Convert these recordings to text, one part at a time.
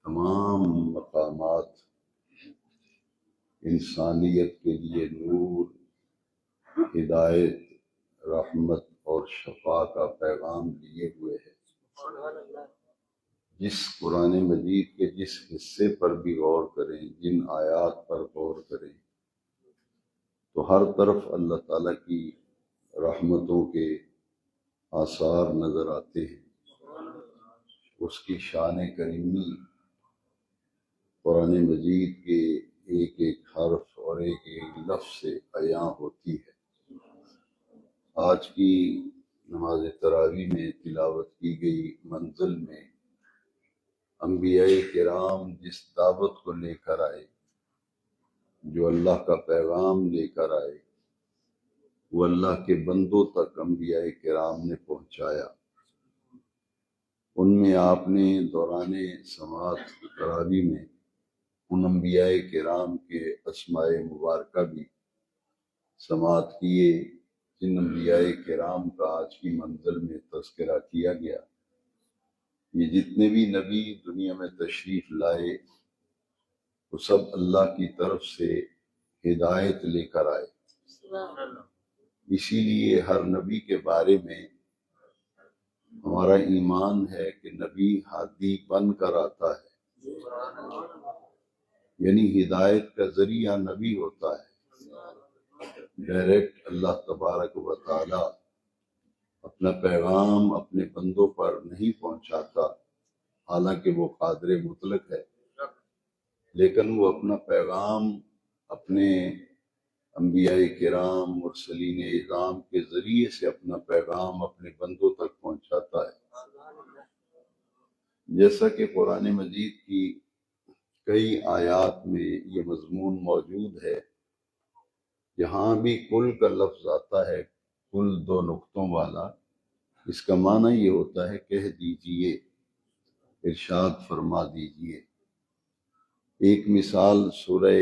تمام مقامات انسانیت کے لیے نور، ہدایت، رحمت اور شفا کا پیغام لیے ہوئے ہے۔ جس قرآن مجید کے جس حصے پر بھی غور کریں، جن آیات پر غور کریں، تو ہر طرف اللہ تعالیٰ کی رحمتوں کے آثار نظر آتے ہیں۔ اس کی شان کریمی قرآن مجید کے ایک ایک حرف اور ایک ایک لفظ سے عیاں ہوتی ہے۔ آج کی نماز تراویح میں تلاوت کی گئی منزل میں انبیاء کرام جس دعوت کو لے کر آئے، جو اللہ کا پیغام لے کر آئے، وہ اللہ کے بندوں تک انبیاء کرام نے پہنچایا۔ ان میں آپ نے دوران سماعت تراویح میں ان انبیاء کرام کے اسماء مبارکہ بھی سماعت کیے، جن انبیاء کرام کا آج کی منزل میں تذکرہ کیا گیا۔ یہ جتنے بھی نبی دنیا میں تشریف لائے وہ سب اللہ کی طرف سے ہدایت لے کر آئے۔ اسی لیے ہر نبی کے بارے میں ہمارا ایمان ہے کہ نبی ہادی بن کر آتا ہے، یعنی ہدایت کا ذریعہ نبی ہوتا ہے۔ ڈائریکٹ اللہ تبارک و تعالی اپنا پیغام اپنے بندوں پر نہیں پہنچاتا، حالانکہ وہ قادر مطلق ہے، لیکن وہ اپنا پیغام اپنے انبیاء کرام مرسلین اعظام کے ذریعے سے اپنا پیغام اپنے بندوں تک پہنچاتا ہے۔ جیسا کہ قرآن مجید کی کئی آیات میں یہ مضمون موجود ہے، جہاں بھی کل کا لفظ آتا ہے، کل دو نقطوں والا، اس کا معنی یہ ہوتا ہے کہہ دیجئے، ارشاد فرما دیجئے۔ ایک مثال سورہ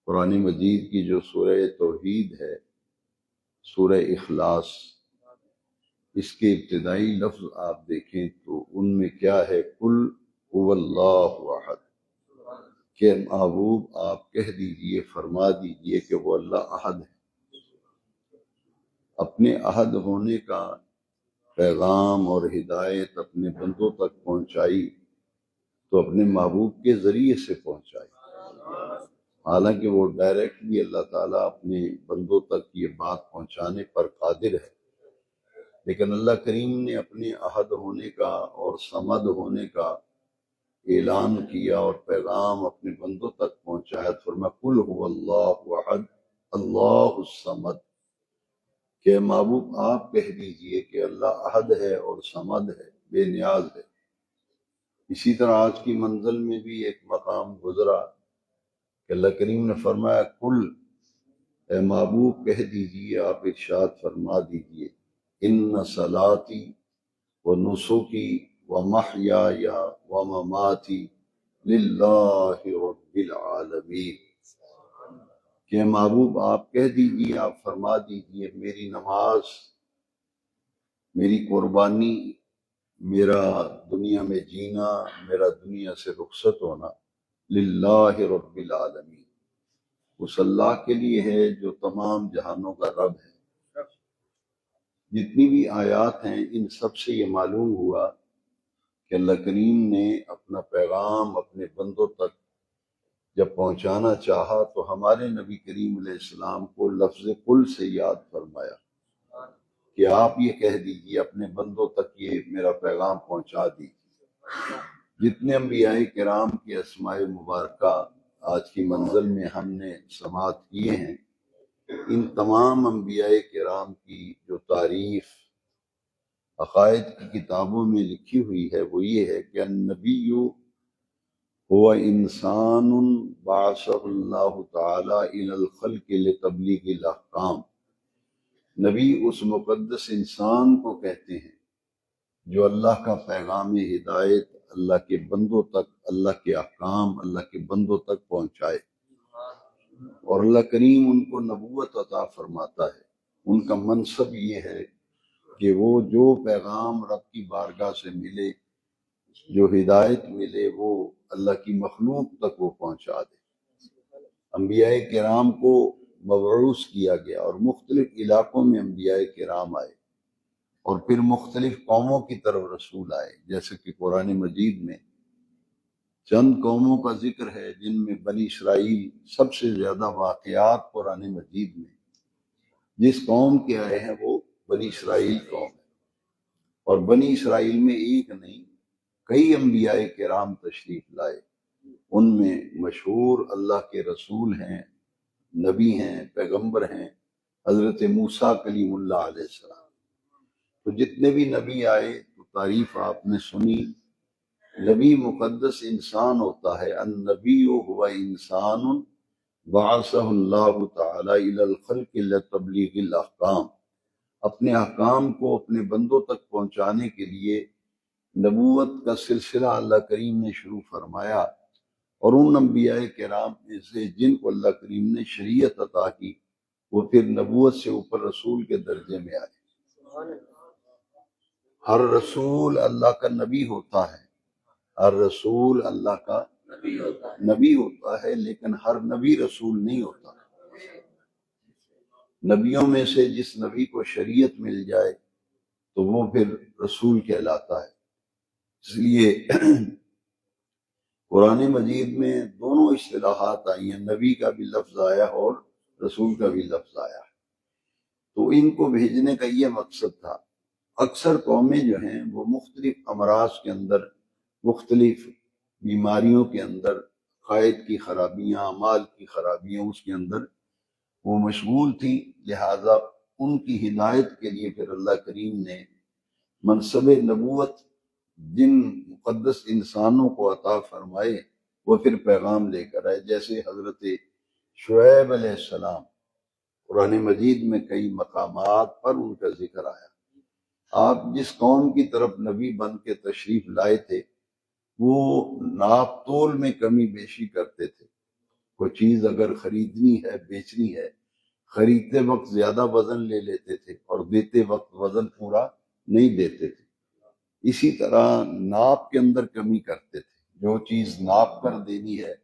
قرآن مجید کی جو سورہ توحید ہے، سورہ اخلاص، اس کے ابتدائی لفظ آپ دیکھیں تو ان میں کیا ہے؟ قل هو اللہ احد، کہ محبوب آپ کہہ دیجئے، فرما دیجئے کہ وہ اللہ احد ہے۔ اپنے احد ہونے کا پیغام اور ہدایت اپنے بندوں تک پہنچائی تو اپنے محبوب کے ذریعے سے پہنچائی، حالانکہ وہ ڈائریکٹ بھی اللہ تعالیٰ اپنے بندوں تک یہ بات پہنچانے پر قادر ہے، لیکن اللہ کریم نے اپنے احد ہونے کا اور صمد ہونے کا اعلان کیا اور پیغام اپنے بندوں تک پہنچایا۔ فرمایا قل هو اللہ احد اللہ الصمد، کہ محبوب آپ کہہ دیجئے کہ اللہ احد ہے اور صمد ہے، بے نیاز ہے۔ اسی طرح آج کی منزل میں بھی ایک مقام گزرا کہ اللہ کریم نے فرمایا قل، اے محبوب کہہ دیجئے، آپ ارشاد فرما دیجئے، ان صلاتی و نسکی و محیای و مماتی للہ رب العالمین، کہ محبوب آپ کہہ دیجئے، آپ فرما دیجئے، میری نماز، میری قربانی، میرا دنیا میں جینا، میرا دنیا سے رخصت ہونا، للہ رب العالمین، اس اللہ کے لیے ہے جو تمام جہانوں کا رب ہے۔ جتنی بھی آیات ہیں ان سب سے یہ معلوم ہوا کہ اللہ کریم نے اپنا پیغام اپنے بندوں تک جب پہنچانا چاہا تو ہمارے نبی کریم علیہ السلام کو لفظ قل سے یاد فرمایا کہ آپ یہ کہہ دیجئے، اپنے بندوں تک یہ میرا پیغام پہنچا دیجئے۔ جتنے انبیاء کرام کے اسماء مبارکہ آج کی منزل میں ہم نے سماعت کیے ہیں، ان تمام انبیاء کرام کی جو تعریف عقائد کی کتابوں میں لکھی ہوئی ہے وہ یہ ہے کہ النبی هو انسان بعثہ اللہ تعالی الی الخلق لتبلیغ الاحکام، نبی اس مقدس انسان کو کہتے ہیں جو اللہ کا پیغام ہدایت اللہ کے بندوں تک، اللہ کے احکام اللہ کے بندوں تک پہنچائے، اور اللہ کریم ان کو نبوت عطا فرماتا ہے۔ ان کا منصب یہ ہے کہ وہ جو پیغام رب کی بارگاہ سے ملے، جو ہدایت ملے، اللہ کی مخلوق تک وہ پہنچا دے۔ انبیاء کرام کو مبعوث کیا گیا اور مختلف علاقوں میں انبیاء کرام آئے، اور پھر مختلف قوموں کی طرف رسول آئے، جیسے کہ قرآن مجید میں چند قوموں کا ذکر ہے جن میں بنی اسرائیل سب سے زیادہ واقعات قرآن مجید میں جس قوم کے آئے ہیں وہ بنی اسرائیل قوم ہے، اور بنی اسرائیل میں ایک نہیں کئی انبیاء کرام تشریف لائے۔ ان میں مشہور اللہ کے رسول ہیں، نبی ہیں، پیغمبر ہیں، حضرت موسیٰ کلیم اللہ علیہ السلام۔ تو جتنے بھی نبی آئے تو تعریف آپ نے سنی۔ نبی مقدس انسان ہوتا ہے، النبی هو انسان بعثہ اللہ تعالی الی الخلق لتبلیغ الاحکام، اپنے احکام کو اپنے بندوں تک پہنچانے کے لیے نبوت کا سلسلہ اللہ کریم نے شروع فرمایا، اور ان انبیاء کرام میں سے جن کو اللہ کریم نے شریعت عطا کی وہ پھر نبوت سے اوپر رسول کے درجے میں آئے۔ ہر رسول اللہ کا نبی ہوتا ہے، ہر رسول اللہ کا نبی ہوتا ہے، لیکن ہر نبی رسول نہیں ہوتا۔ نبیوں میں سے جس نبی کو شریعت مل جائے تو وہ پھر رسول کہلاتا ہے۔ اس لیے قرآن مجید میں دونوں اصطلاحات آئی ہیں، نبی کا بھی لفظ آیا اور رسول کا بھی لفظ آیا، تو ان کو بھیجنے کا یہ مقصد تھا۔ اکثر قومیں جو ہیں وہ مختلف امراض کے اندر، مختلف بیماریوں کے اندر، قائد کی خرابیاں، اعمال کی خرابیاں، اس کے اندر وہ مشغول تھی، لہٰذا ان کی ہدایت کے لیے پھر اللہ کریم نے منصب نبوت جن مقدس انسانوں کو عطا فرمائے وہ پھر پیغام لے کر آئے۔ جیسے حضرت شعیب علیہ السلام، قرآن مجید میں کئی مقامات پر ان کا ذکر آیا۔ آپ جس قوم کی طرف نبی بن کے تشریف لائے تھے وہ ناپ تول میں کمی بیشی کرتے تھے، کوئی چیز اگر خریدنی ہے، بیچنی ہے، خریدتے وقت زیادہ وزن لے لیتے تھے اور دیتے وقت وزن پورا نہیں دیتے تھے۔ اسی طرح ناپ کے اندر کمی کرتے تھے، جو چیز ناپ کر دینی ہے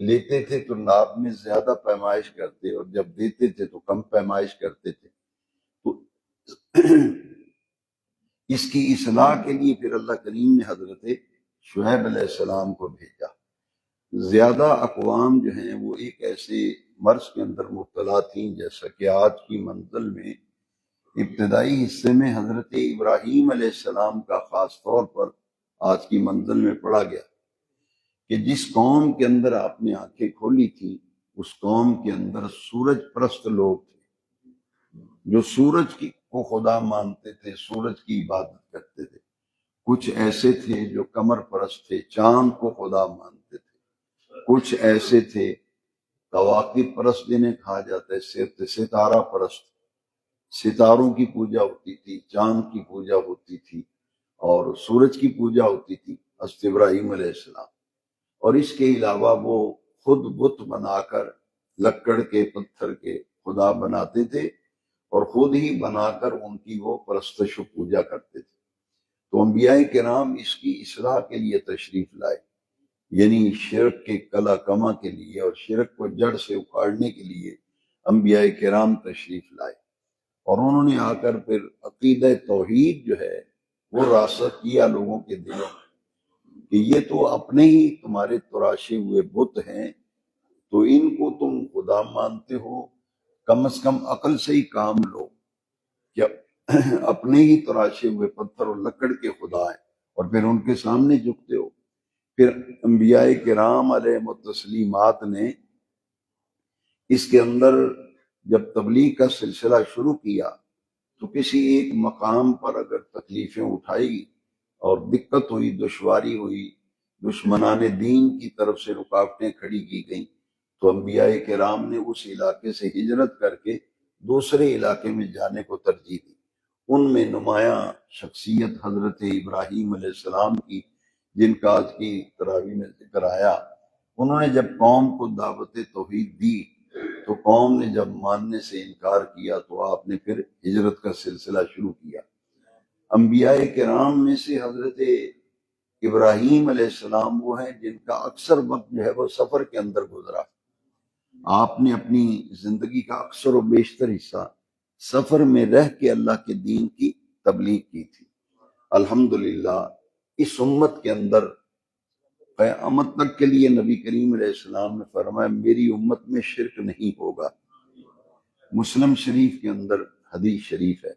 لیتے تھے تو ناپ میں زیادہ پیمائش کرتے، اور جب دیتے تھے تو کم پیمائش کرتے تھے۔ تو اس کی اصلاح کے لیے پھر اللہ کریم نے حضرت شعیب علیہ السلام کو بھیجا۔ زیادہ اقوام جو ہیں وہ ایک ایسے مرض کے اندر مبتلا تھیں، جیسا کہ آج کی منزل میں ابتدائی حصے میں حضرت ابراہیم علیہ السلام کا خاص طور پر آج کی منزل میں پڑھا گیا کہ جس قوم کے اندر آپ نے آنکھیں کھولی تھی اس قوم کے اندر سورج پرست لوگ تھے، جو سورج کو خدا مانتے تھے، سورج کی عبادت کرتے تھے۔ کچھ ایسے تھے جو قمر پرست تھے، چاند کو خدا مانتے تھے۔ کچھ ایسے تھے کواکب پرست جنہیں کہا جاتا ہے، ستارہ پرست، ستاروں کی پوجا ہوتی تھی، چاند کی پوجا ہوتی تھی اور سورج کی پوجا ہوتی تھی حضرت ابراہیم علیہ السلام۔ اور اس کے علاوہ وہ خود بت بنا کر لکڑ کے، پتھر کے خدا بناتے تھے اور خود ہی بنا کر ان کی وہ پرستش و پوجا کرتے تھے۔ تو انبیاء کرام اس کی اصلاح کے لیے تشریف لائے، یعنی شرک کے کلا کما کے لیے اور شرک کو جڑ سے اکھاڑنے کے لیے انبیاء کرام تشریف لائے، اور انہوں نے آ کر پھر عقیدہ توحید جو ہے وہ راسخ کیا لوگوں کے دلوں میں کہ یہ تو اپنے ہی تمہارے تراشے ہوئے بت ہیں، تو ان کو تم خدا مانتے ہو، کم از کم عقل سے ہی کام لو کہ اپنے ہی تراشے ہوئے پتھر اور لکڑ کے خدا ہیں، اور پھر ان کے سامنے جھکتے ہو۔ پھر انبیاء کرام علیہ التسلیمات نے اس کے اندر جب تبلیغ کا سلسلہ شروع کیا تو کسی ایک مقام پر اگر تکلیفیں اٹھائی اور دقت ہوئی، دشواری ہوئی، دشمنان دین کی طرف سے رکاوٹیں کھڑی کی گئیں تو انبیاء کرام نے اس علاقے سے ہجرت کر کے دوسرے علاقے میں جانے کو ترجیح دی۔ ان میں نمایاں شخصیت حضرت ابراہیم علیہ السلام کی، جن کا آج کی تراویح میں ذکر آیا۔ انہوں نے جب قوم کو دعوت توحید دی تو قوم نے جب ماننے سے انکار کیا تو آپ نے پھر ہجرت کا سلسلہ شروع کیا۔ انبیاء کرام میں سے حضرت ابراہیم علیہ السلام وہ ہیں جن کا اکثر وقت جو ہے وہ سفر کے اندر گزرا۔ آپ نے اپنی زندگی کا اکثر و بیشتر حصہ سفر میں رہ کے اللہ کے دین کی تبلیغ کی تھی۔ الحمدللہ اس امت کے اندر قیامت تک کے لیے نبی کریم علیہ السلام نے فرمایا میری امت میں شرک نہیں ہوگا۔ مسلم شریف کے اندر حدیث شریف ہے،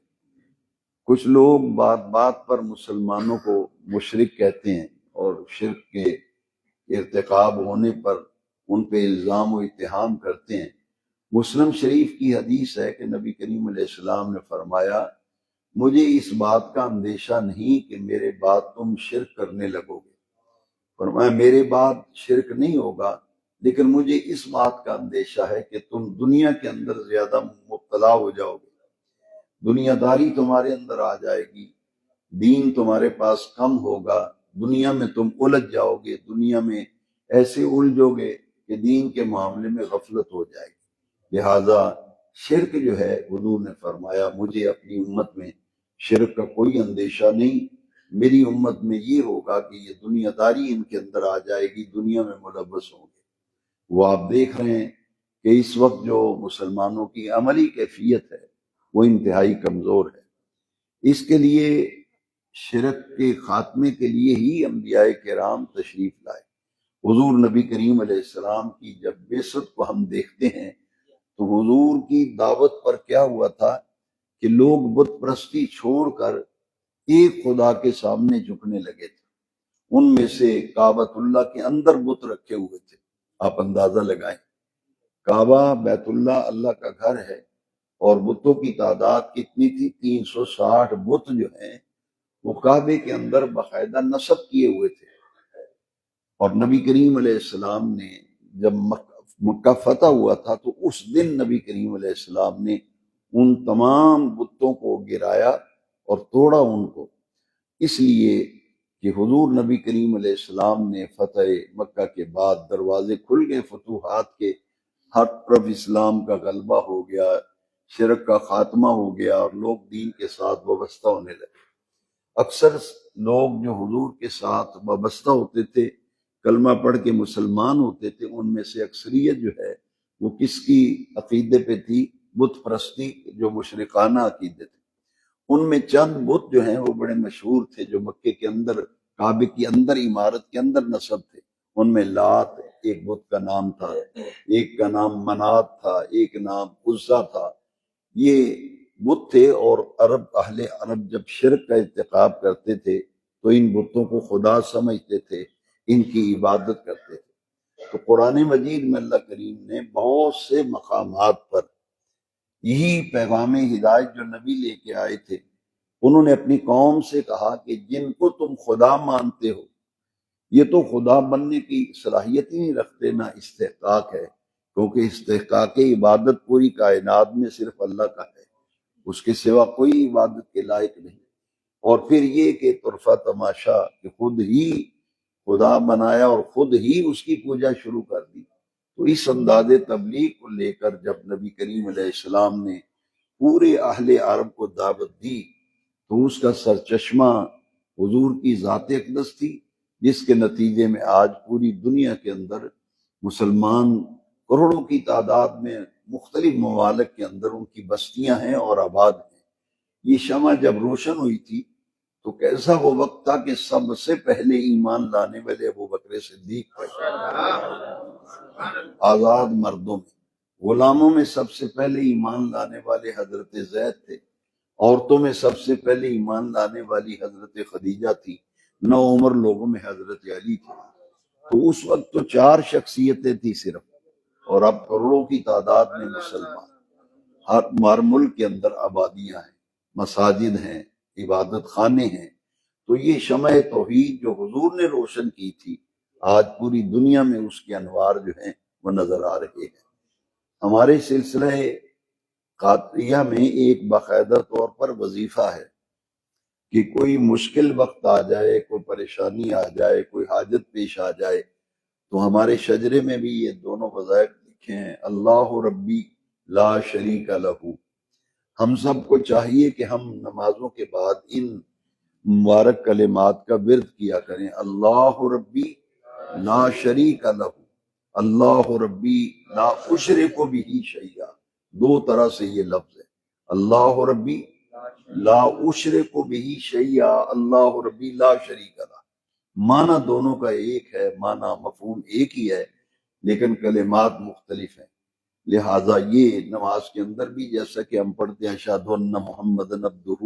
کچھ لوگ بات بات پر مسلمانوں کو مشرک کہتے ہیں اور شرک کے ارتکاب ہونے پر ان پہ الزام و اتہام کرتے ہیں۔ مسلم شریف کی حدیث ہے کہ نبی کریم علیہ السلام نے فرمایا مجھے اس بات کا اندیشہ نہیں کہ میرے بعد تم شرک کرنے لگو گے، فرمایا میرے بعد شرک نہیں ہوگا، لیکن مجھے اس بات کا اندیشہ ہے کہ تم دنیا کے اندر زیادہ مبتلا ہو جاؤ گے، دنیا داری تمہارے اندر آ جائے گی، دین تمہارے پاس کم ہوگا، دنیا میں تم الجھ جاؤ گے، دنیا میں ایسے الجھو گے کہ دین کے معاملے میں غفلت ہو جائے گی۔ لہٰذا شرک جو ہے حضور نے فرمایا مجھے اپنی امت میں شرک کا کوئی اندیشہ نہیں، میری امت میں یہ ہوگا کہ یہ دنیا داری ان کے اندر آ جائے گی، دنیا میں ملوث ہوں گے۔ وہ آپ دیکھ رہے ہیں کہ اس وقت جو مسلمانوں کی عملی کیفیت ہے وہ انتہائی کمزور ہے۔ اس کے لیے شرک کے خاتمے کے لیے ہی انبیاء کرام تشریف لائے۔ حضور نبی کریم علیہ السلام کی جب بعثت کو ہم دیکھتے ہیں تو حضور کی دعوت پر کیا ہوا تھا کہ لوگ بت پرستی چھوڑ کر ایک خدا کے سامنے جھکنے لگے تھے۔ ان میں سے کعبۃ اللہ کے اندر بت رکھے ہوئے تھے، آپ اندازہ لگائیں، کعبہ بیت اللہ اللہ کا گھر ہے اور بتوں کی تعداد کتنی تھی؟ 360 بت جو ہیں وہ کعبے کے اندر باقاعدہ نصب کیے ہوئے تھے۔ اور نبی کریم علیہ السلام نے جب مکہ فتح ہوا تھا تو اس دن نبی کریم علیہ السلام نے ان تمام بتوں کو گرایا اور توڑا ان کو، اس لیے کہ حضور نبی کریم علیہ السلام نے فتح مکہ کے بعد دروازے کھل گئے فتوحات کے، ہر طرف اسلام کا غلبہ ہو گیا، شرک کا خاتمہ ہو گیا اور لوگ دین کے ساتھ وابستہ ہونے لگے۔ اکثر لوگ جو حضور کے ساتھ وابستہ ہوتے تھے، کلمہ پڑھ کے مسلمان ہوتے تھے، ان میں سے اکثریت جو ہے وہ کس کی عقیدے پہ تھی؟ بت پرستی، جو مشرکانہ عقیدے تھے۔ ان میں چند بت جو ہیں وہ بڑے مشہور تھے جو مکے کے اندر کعبے کے اندر عمارت کے اندر نصب تھے۔ ان میں لات ایک بت کا نام تھا، ایک کا نام منات تھا، ایک نام عزا تھا، یہ بت تھے۔ اور اہل عرب جب شرک کا ارتکاب کرتے تھے تو ان بتوں کو خدا سمجھتے تھے، ان کی عبادت کرتے تھے۔ تو قرآن مجید میں اللہ کریم نے بہت سے مقامات پر یہی پیغام ہدایت جو نبی لے کے آئے تھے، انہوں نے اپنی قوم سے کہا کہ جن کو تم خدا مانتے ہو یہ تو خدا بننے کی صلاحیت ہی نہیں رکھتے، نہ استحقاق ہے، کیونکہ استحقاق عبادت پوری کائنات میں صرف اللہ کا ہے، اس کے سوا کوئی عبادت کے لائق نہیں۔ اور پھر یہ کہ طرفہ تماشا کہ خود ہی خدا بنایا اور خود ہی اس کی پوجا شروع کر دی۔ تو اس انداز تبلیغ کو لے کر جب نبی کریم علیہ السلام نے پورے اہل عرب کو دعوت دی تو اس کا سرچشمہ حضور کی ذات اقدس تھی، جس کے نتیجے میں آج پوری دنیا کے اندر مسلمان کروڑوں کی تعداد میں مختلف ممالک کے اندر ان کی بستیاں ہیں اور آباد ہیں۔ یہ شمع جب روشن ہوئی تھی تو کیسا وہ وقت تھا کہ سب سے پہلے ایمان لانے والے ابوبکر صدیق تھے۔ آزاد مردوں میں، غلاموں میں سب سے پہلے ایمان لانے والے حضرت زید تھے، عورتوں میں سب سے پہلے ایمان لانے والی حضرت خدیجہ تھی، نو عمر لوگوں میں حضرت علی تھے۔ تو اس وقت تو 4 شخصیتیں تھی صرف، اور اب کروڑوں کی تعداد میں مسلمان، ہر ملک کے اندر آبادیاں ہیں، مساجد ہیں، عبادت خانے ہیں۔ تو یہ شمع توحید جو حضور نے روشن کی تھی، آج پوری دنیا میں اس کے انوار جو ہیں وہ نظر آ رہے ہیں۔ ہمارے سلسلہ قادریہ میں ایک باقاعدہ طور پر وظیفہ ہے کہ کوئی مشکل وقت آ جائے، کوئی پریشانی آ جائے، کوئی حاجت پیش آ جائے تو ہمارے شجرے میں بھی یہ دونوں وظائف لکھے ہیں، اللہ ربی لا شریک لہ۔ ہم سب کو چاہیے کہ ہم نمازوں کے بعد ان مبارک کلمات کا ورد کیا کریں۔ اللہ ربی لا شریک لہ، اللہ ربی لا اشرک بہ شیئا، دو طرح سے یہ لفظ ہے، اللہ ربی لا اشرک بہ شیئا، اللہ ربی لا شریک لہ، معنی دونوں کا ایک ہے، معنی مفہوم ایک ہی ہے، لیکن کلمات مختلف ہیں۔ لہٰذا یہ نماز کے اندر بھی جیسا کہ ہم پڑھتے ہیں اشہد ان محمد عبدہ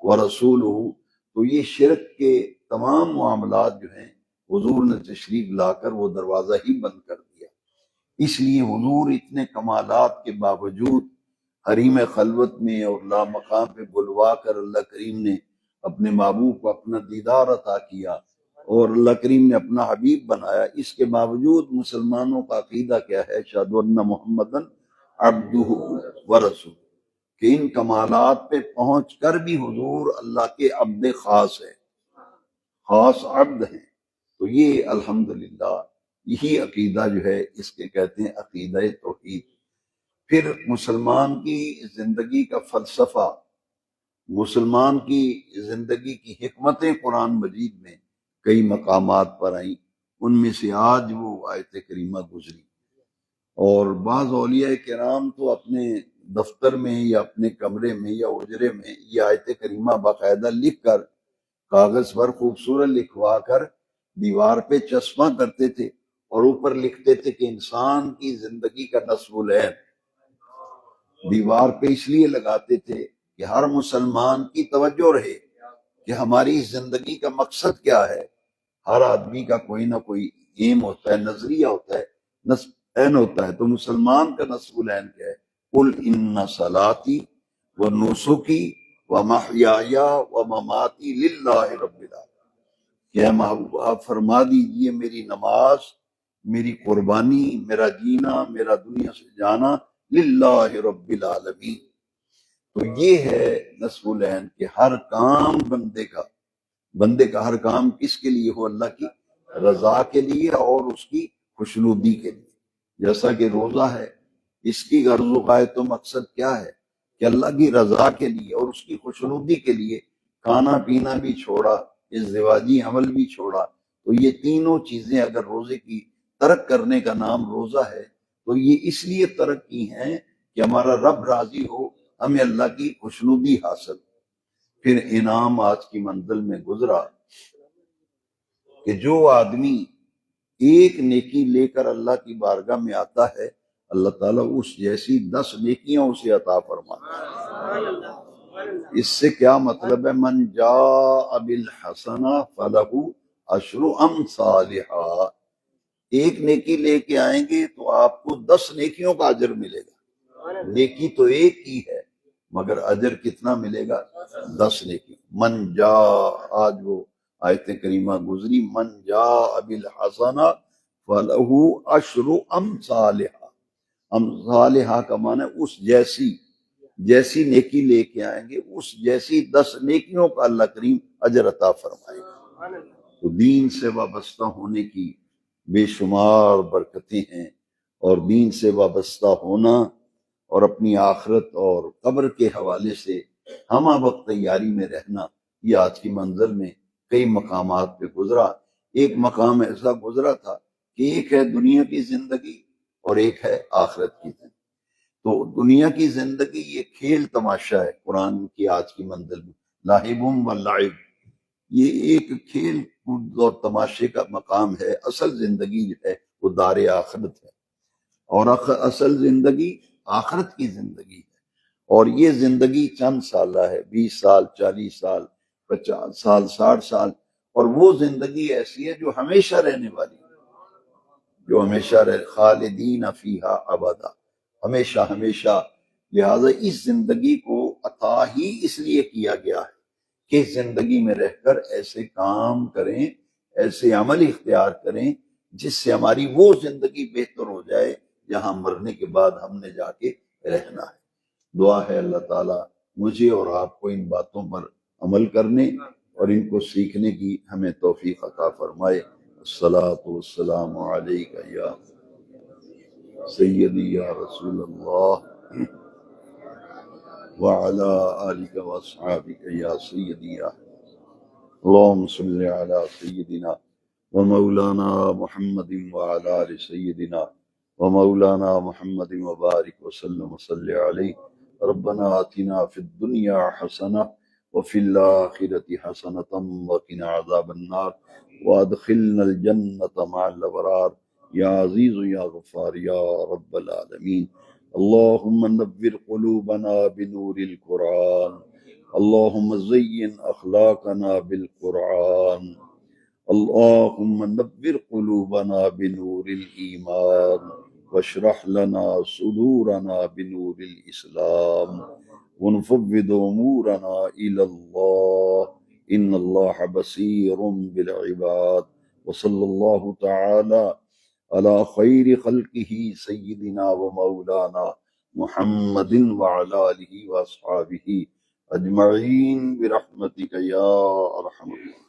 ورسولہ، تو یہ شرک کے تمام معاملات جو ہیں حضور نے تشریف لا کر وہ دروازہ ہی بند کر دیا۔ اس لیے حضور اتنے کمالات کے باوجود حریم خلوت میں اور لامقام پہ بلوا کر اللہ کریم نے اپنے محبوب کو اپنا دیدار عطا کیا اور اللہ کریم نے اپنا حبیب بنایا، اس کے باوجود مسلمانوں کا عقیدہ کیا ہے؟ اشہد ان محمدن عبدہ ورسولہ، کہ ان کمالات پہ پہنچ کر بھی حضور اللہ کے عبد خاص ہے، خاص عبد ہیں۔ تو یہ الحمدللہ یہی عقیدہ جو ہے اس کے کہتے ہیں عقیدہ توحید۔ پھر مسلمان کی زندگی کا فلسفہ، مسلمان کی زندگی کی حکمتیں قرآن مجید میں کئی مقامات پر آئیں، ان میں سے آج وہ آیت کریمہ گزری۔ اور بعض اولیاء کرام تو اپنے دفتر میں یا اپنے کمرے میں یا اجرے میں یہ آیت کریمہ باقاعدہ لکھ کر کاغذ پر خوبصورت لکھوا کر دیوار پہ چسپاں کرتے تھے اور اوپر لکھتے تھے کہ انسان کی زندگی کا نصب العین۔ دیوار پہ اس لیے لگاتے تھے کہ ہر مسلمان کی توجہ رہے کہ ہماری زندگی کا مقصد کیا ہے۔ ہر آدمی کا کوئی نہ کوئی ایم ہوتا ہے، نظریہ ہوتا ہے، نصب العین ہوتا ہے، تو مسلمان کا نصب العین کیا ہے؟ قل ان صلاتی و نسکی و محیای و مماتی للہ رب العالمین، کہ اے محبوب آپ فرما دیجئے میری نماز، میری قربانی، میرا جینا، میرا دنیا سے جانا للہ رب العالمین۔ تو یہ ہے نصب العین کہ ہر کام بندے کا ہر کام کس کے لیے ہو؟ اللہ کی رضا کے لیے اور اس کی خوشنودی کے لیے۔ جیسا کہ روزہ ہے، اس کی غرض و غایت و مقصد کیا ہے؟ کہ اللہ کی رضا کے لیے اور اس کی خوشنودی کے لیے کھانا پینا بھی چھوڑا، ازدواجی عمل بھی چھوڑا۔ تو یہ تینوں چیزیں اگر روزے کی ترک کرنے کا نام روزہ ہے تو یہ اس لیے ترک کی ہیں کہ ہمارا رب راضی ہو، ہمیں اللہ کی خوشنودی حاصل۔ پھر انعام آج کی منزل میں گزرا کہ جو آدمی ایک نیکی لے کر اللہ کی بارگاہ میں آتا ہے، اللہ تعالیٰ اس جیسی 10 نیکیاں اسے عطا فرماتا ہے۔ اس سے کیا مطلب ہے؟ من جاء بالحسنہ فلہ عشر امثالہا، ایک نیکی لے کے آئیں گے تو آپ کو 10 نیکیوں کا اجر ملے گا۔ نیکی تو ایک ہی ہے مگر اجر کتنا ملے گا؟ 10 نیکی۔ من جاء، آج وہ آیت کریمہ گزری، من جاء بالحسنہ فلہ عشر امثالہا، امثالہا کا معنی اس جیسی نیکی لے کے آئیں گے اس جیسی 10 نیکیوں کا اللہ کریم اجر عطا فرمائے گا۔ تو دین سے وابستہ ہونے کی بے شمار برکتیں ہیں، اور دین سے وابستہ ہونا اور اپنی آخرت اور قبر کے حوالے سے ہمہ وقت تیاری میں رہنا، یہ آج کی منزل میں کئی مقامات پہ گزرا۔ ایک مقام ایسا گزرا تھا کہ ایک ہے دنیا کی زندگی اور ایک ہے آخرت کی زندگی۔ تو دنیا کی زندگی یہ کھیل تماشا ہے، قرآن کی آج کی منزل میں لاہبم و لعب، یہ ایک کھیل کود اور تماشے کا مقام ہے۔ اصل زندگی جو ہے وہ دار آخرت ہے، اور اصل زندگی آخرت کی زندگی ہے، اور یہ زندگی چند سالہ ہے، 20 سال، 40 سال، 50 سال، 60 سال، اور وہ زندگی ایسی ہے جو ہمیشہ رہنے والی ہے، جو ہمیشہ خالدین فیہا ابدا، ہمیشہ ہمیشہ۔ لہٰذا اس زندگی کو عطا ہی اس لیے کیا گیا ہے کہ زندگی میں رہ کر ایسے کام کریں، ایسے عمل اختیار کریں جس سے ہماری وہ زندگی بہتر ہو جائے جہاں مرنے کے بعد ہم نے جا کے رہنا ہے۔ دعا ہے اللہ تعالیٰ مجھے اور آپ کو ان باتوں پر عمل کرنے اور ان کو سیکھنے کی ہمیں توفیق عطا فرمائے۔ الصلاۃ والسلام علیک یا سیدی یا رسول اللہ وعلی آلک واصحابک یا سیدی یا اللهم صل على سيدنا ومولانا محمد وعلى آل سيدنا ومولانا محمد وبارك وسلم وصل عليه. ربنا آتنا في الدنيا حسنة وفي الآخرة حسنة وقنا عذاب النار وادخلنا الجنة مع الأبرار يا عزيز يا غفار يا رب العالمين. اللهم نور قلوبنا بنور القرآن، اللهم زين أخلاقنا بالقرآن، اللهم نور قلوبنا بنور الإيمان واشرح لنا صدورنا بنور الإسلام ونفوض أمورنا إلى الله إن الله بصير بالعباد. وصلى الله تعالى على خير خلقه سيدنا ومولانا محمد وعلى آله وأصحابه أجمعين برحمتك يا أرحم الراحمين.